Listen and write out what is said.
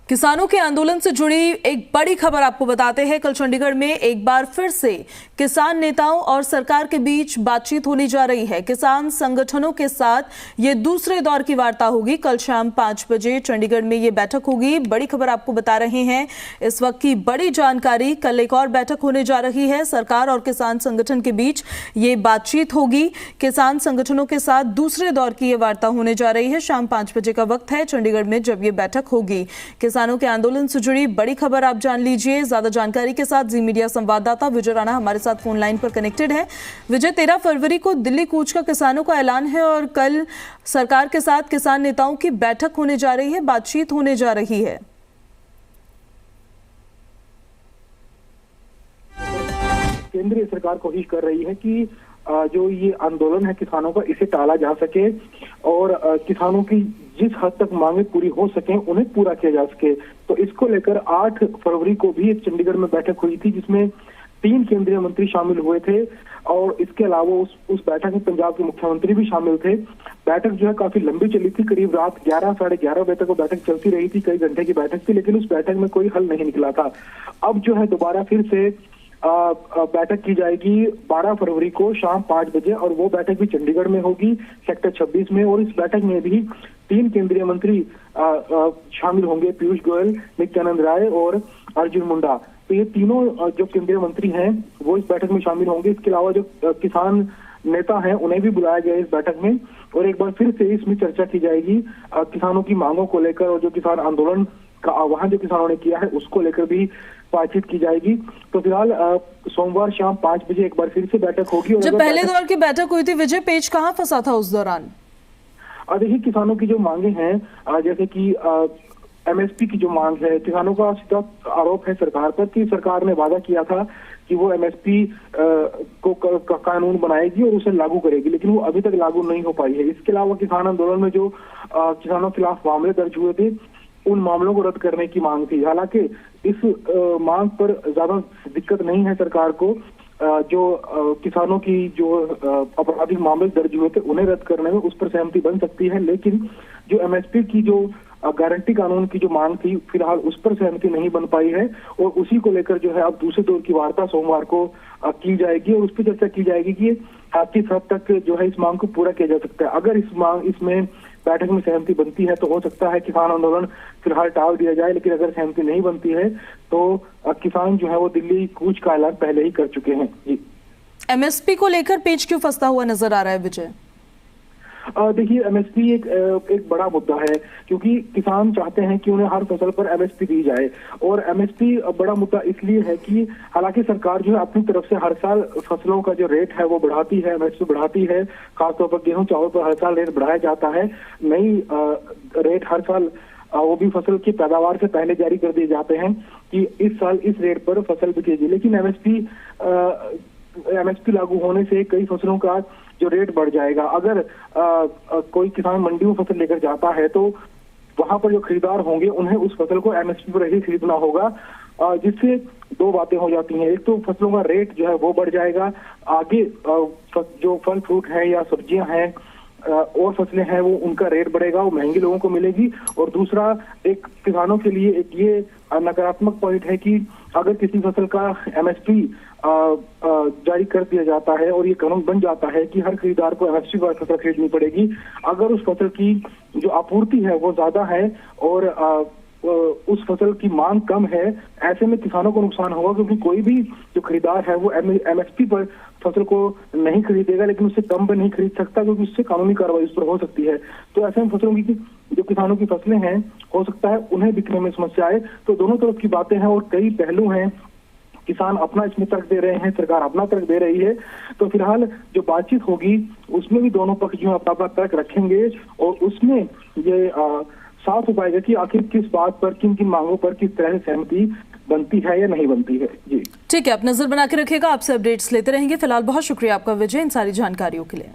किसानों के आंदोलन से जुड़ी एक बड़ी खबर आपको बताते हैं। कल चंडीगढ़ में एक बार फिर से किसान नेताओं और सरकार के बीच बातचीत होने जा रही है। किसान संगठनों के साथ ये दूसरे दौर की वार्ता होगी। कल शाम 5 बजे चंडीगढ़ में ये बैठक होगी। बड़ी खबर आपको बता रहे हैं, इस वक्त की बड़ी जानकारी। कल एक और बैठक होने जा रही है। सरकार और किसान संगठन के बीच ये बातचीत होगी। किसान संगठनों के साथ दूसरे दौर की ये वार्ता होने जा रही है। शाम 5 बजे का वक्त है चंडीगढ़ में जब ये बैठक होगी। किसानों के आंदोलन से जुड़ी बड़ी खबर आप जान लीजिए। ज्यादा जानकारी के साथ जी मीडिया संवाददाता विजय राणा हमारे साथ फोन लाइन पर कनेक्टेड है। विजय, 13 फरवरी को दिल्ली कूच का किसानों का ऐलान है और कल सरकार के साथ किसान नेताओं की बैठक होने जा रही है, बातचीत होने जा रही है। केंद्रीय सरकार कोशिश कर रही है कि जो ये आंदोलन है किसानों का, इसे टाला जा सके और किसानों की जिस हद तक मांगे पूरी हो सके उन्हें पूरा किया जा सके। तो इसको लेकर 8 फरवरी को भी एक चंडीगढ़ में बैठक हुई थी जिसमें 3 केंद्रीय मंत्री शामिल हुए थे और इसके अलावा उस बैठक में पंजाब के मुख्यमंत्री भी शामिल थे। बैठक जो है काफी लंबी चली थी, करीब रात 11 साढ़े 11 बजे तक वो बैठक चलती रही थी। कई घंटे की बैठक थी, लेकिन उस बैठक में कोई हल नहीं निकला था। अब जो है दोबारा फिर से बैठक की जाएगी 12 फरवरी को शाम 5 बजे और वो बैठक भी चंडीगढ़ में होगी, सेक्टर 26 में। और इस बैठक में भी 3 केंद्रीय मंत्री शामिल होंगे, पीयूष गोयल, नित्यानंद राय और अर्जुन मुंडा। तो ये तीनों जो केंद्रीय मंत्री हैं वो इस बैठक में शामिल होंगे। इसके अलावा जो किसान नेता हैं उन्हें भी बुलाया गया इस बैठक में और एक बार फिर से इसमें चर्चा की जाएगी किसानों की मांगों को लेकर और जो किसान आंदोलन का आह्वान जो किसानों ने किया है उसको लेकर भी बातचीत की जाएगी। तो फिलहाल सोमवार शाम 5 बजे एक बार फिर से बैठक होगी। जब पहले दौर की बैठक हुई थी विजय, पेच कहाँ फंसा था उस दौरान? देखिए, किसानों की जो मांगे हैं जैसे कि एमएसपी की जो मांग है, किसानों का सीधा आरोप है सरकार पर कि सरकार ने वादा किया था कि वो एमएसपी को कानून बनाएगी और उसे लागू करेगी, लेकिन वो अभी तक लागू नहीं हो पाई है। इसके अलावा किसान आंदोलन में जो किसानों के खिलाफ मामले दर्ज हुए थे उन मामलों को रद्द करने की मांग थी। हालांकि इस मांग पर ज्यादा दिक्कत नहीं है सरकार को। जो किसानों की जो आपराधिक मामले दर्ज हुए थे उन्हें रद्द करने में उस पर सहमति बन सकती है, लेकिन जो एमएसपी की जो गारंटी कानून की जो मांग थी फिलहाल उस पर सहमति नहीं बन पाई है और उसी को लेकर जो है अब दूसरे दौर की वार्ता सोमवार को की जाएगी और उस पर चर्चा की जाएगी कि किस हद तक जो है इस मांग को पूरा किया जा सकता है। अगर इसमें बैठक में सहमति बनती है तो हो सकता है किसान आंदोलन फिलहाल टाल दिया जाए, लेकिन अगर सहमति नहीं बनती है तो किसान जो है वो दिल्ली कूच का ऐलान पहले ही कर चुके हैं। जी, एमएसपी को लेकर पेच क्यों फंसता हुआ नजर आ रहा है विजय? देखिए, एमएसपी एक बड़ा मुद्दा है क्योंकि किसान चाहते हैं कि उन्हें हर फसल पर एमएसपी दी जाए और एमएसपी बड़ा मुद्दा इसलिए है कि हालांकि सरकार जो है अपनी तरफ से हर साल फसलों का जो रेट है वो बढ़ाती है, एमएसपी बढ़ाती है। खासतौर पर गेहूं चावल पर हर साल रेट बढ़ाया जाता है। नई रेट हर साल वो भी फसल की पैदावार से पहले जारी कर दिए जाते हैं कि इस साल इस रेट पर फसल बिकेगी, लेकिन एमएसपी लागू होने से कई फसलों का जो रेट बढ़ जाएगा। अगर कोई किसान मंडी में फसल लेकर जाता है तो वहां पर जो खरीदार होंगे उन्हें उस फसल को एमएसपी पर ही खरीदना होगा, जिससे 2 बातें हो जाती हैं। एक तो फसलों का रेट जो है वो बढ़ जाएगा, आगे जो फल फ्रूट है या सब्जियां हैं और फसलें हैं वो उनका रेट बढ़ेगा, वो महंगी लोगों को मिलेगी। और दूसरा एक किसानों के लिए एक ये नकारात्मक पॉइंट है कि अगर किसी फसल का एमएसपी जारी कर दिया जाता है और ये कानून बन जाता है कि हर खरीदार को एमएसपी पर फसल खरीदनी पड़ेगी, अगर उस फसल की जो आपूर्ति है वो ज्यादा है और उस फसल की मांग कम है, ऐसे में किसानों को नुकसान होगा क्योंकि कोई भी जो खरीदार है वो एमएसपी पर फसल को नहीं खरीदेगा, लेकिन उससे कम पर नहीं खरीद सकता क्योंकि उससे कानूनी कार्रवाई उस पर हो सकती है। तो ऐसे में फसलों की जो किसानों की फसलें हैं हो सकता है उन्हें बिकने में समस्या आए। तो दोनों तरफ की बातें हैं और कई पहलू हैं। किसान अपना इसमें तर्क दे रहे हैं, सरकार अपना तर्क दे रही है। तो फिलहाल जो बातचीत होगी उसमें भी दोनों पक्ष जो है अपना अपना तर्क रखेंगे और उसमें ये साफ हो पाएगा कि आखिर किस बात पर, किन किन मांगों पर किस तरह से सहमति बनती है या नहीं बनती है। जी ठीक है, आप नजर बना के रखिएगा, आपसे अपडेट्स लेते रहेंगे। फिलहाल बहुत शुक्रिया आपका विजय इन सारी जानकारियों के लिए।